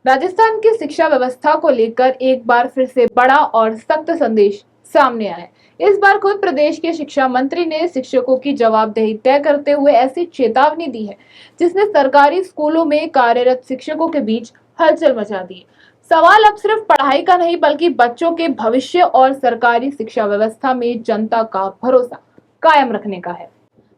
राजस्थान की शिक्षा व्यवस्था को लेकर एक बार फिर से बड़ा और सख्त संदेश सामने आया है। इस बार खुद प्रदेश के शिक्षा मंत्री ने शिक्षकों की जवाबदेही तय करते हुए ऐसी चेतावनी दी है जिसने सरकारी स्कूलों में कार्यरत शिक्षकों के बीच हलचल मचा दी है। सवाल अब सिर्फ पढ़ाई का नहीं बल्कि बच्चों के भविष्य और सरकारी शिक्षा व्यवस्था में जनता का भरोसा कायम रखने का है।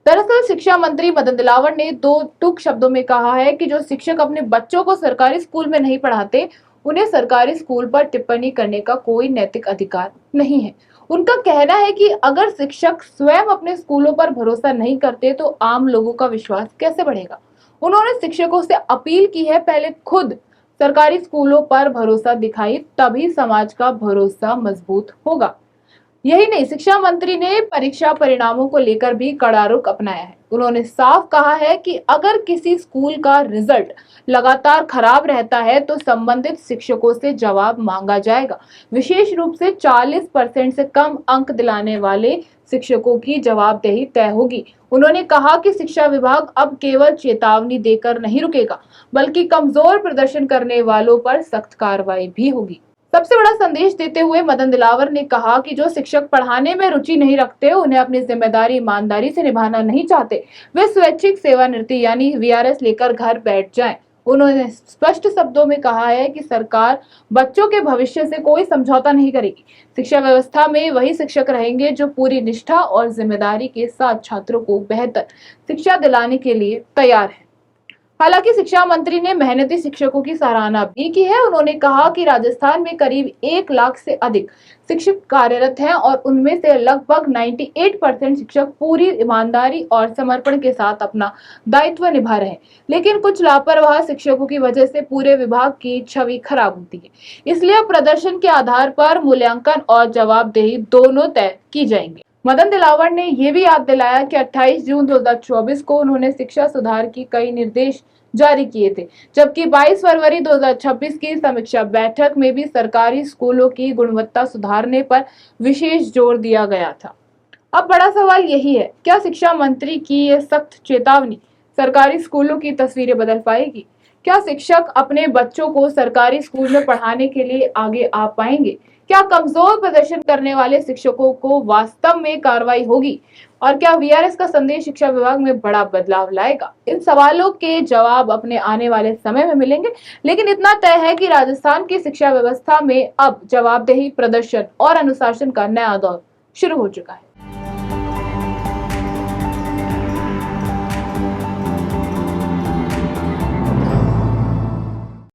दरअसल शिक्षा मंत्री मदन दिलावर ने दो टूक शब्दों में कहा है कि जो शिक्षक अपने बच्चों को सरकारी स्कूल में नहीं पढ़ाते, उन्हें सरकारी स्कूल पर टिप्पणी करने का कोई नैतिक अधिकार नहीं है। उनका कहना है कि अगर शिक्षक स्वयं अपने स्कूलों पर भरोसा नहीं करते तो आम लोगों का विश्वास कैसे बढ़ेगा। उन्होंने शिक्षकों से अपील की है, पहले खुद सरकारी स्कूलों पर भरोसा दिखाई, तभी समाज का भरोसा मजबूत होगा। यही नहीं, शिक्षा मंत्री ने परीक्षा परिणामों को लेकर भी कड़ा रुख अपनाया है। उन्होंने साफ कहा है कि अगर किसी स्कूल का रिजल्ट लगातार खराब रहता है तो संबंधित शिक्षकों से जवाब मांगा जाएगा। विशेष रूप से 40% से कम अंक दिलाने वाले शिक्षकों की जवाबदेही तय होगी। उन्होंने कहा कि शिक्षा विभाग अब केवल चेतावनी देकर नहीं रुकेगा, बल्कि कमजोर प्रदर्शन करने वालों पर सख्त कार्रवाई भी होगी। सबसे बड़ा संदेश देते हुए मदन दिलावर ने कहा कि जो शिक्षक पढ़ाने में रुचि नहीं रखते, उन्हें अपनी जिम्मेदारी ईमानदारी से निभाना नहीं चाहते, वे स्वैच्छिक सेवानिवृत्ति यानी वीआरएस लेकर घर बैठ जाएं। उन्होंने स्पष्ट शब्दों में कहा है कि सरकार बच्चों के भविष्य से कोई समझौता नहीं करेगी। शिक्षा व्यवस्था में वही शिक्षक रहेंगे जो पूरी निष्ठा और जिम्मेदारी के साथ छात्रों को बेहतर शिक्षा दिलाने के लिए तैयार है। हालांकि शिक्षा मंत्री ने मेहनती शिक्षकों की सराहना भी की है। उन्होंने कहा कि राजस्थान में करीब 1 लाख से अधिक शिक्षक कार्यरत हैं और उनमें से लगभग 98% शिक्षक पूरी ईमानदारी और समर्पण के साथ अपना दायित्व निभा रहे हैं। लेकिन कुछ लापरवाह शिक्षकों की वजह से पूरे विभाग की छवि खराब होती है। इसलिए प्रदर्शन के आधार पर मूल्यांकन और जवाबदेही दोनों तय की जाएंगी। मदन दिलावर ने यह भी याद दिलाया कि 28 जून 2024 को उन्होंने शिक्षा सुधार की कई निर्देश जारी किए थे, जबकि 22 फरवरी 2026 की समीक्षा बैठक में भी सरकारी स्कूलों की गुणवत्ता सुधारने पर विशेष जोर दिया गया था। अब बड़ा सवाल यही है, क्या शिक्षा मंत्री की यह सख्त चेतावनी सरकारी स्कूलों की तस्वीरें बदल पाएगी? क्या शिक्षक अपने बच्चों को सरकारी स्कूल में पढ़ाने के लिए आगे आ पाएंगे? क्या कमजोर प्रदर्शन करने वाले शिक्षकों को वास्तव में कार्रवाई होगी? और क्या वीआरएस का संदेश शिक्षा विभाग में बड़ा बदलाव लाएगा? इन सवालों के जवाब अपने आने वाले समय में मिलेंगे, लेकिन इतना तय है कि राजस्थान की शिक्षा व्यवस्था में अब जवाबदेही, प्रदर्शन और अनुशासन का नया दौर शुरू हो चुका है।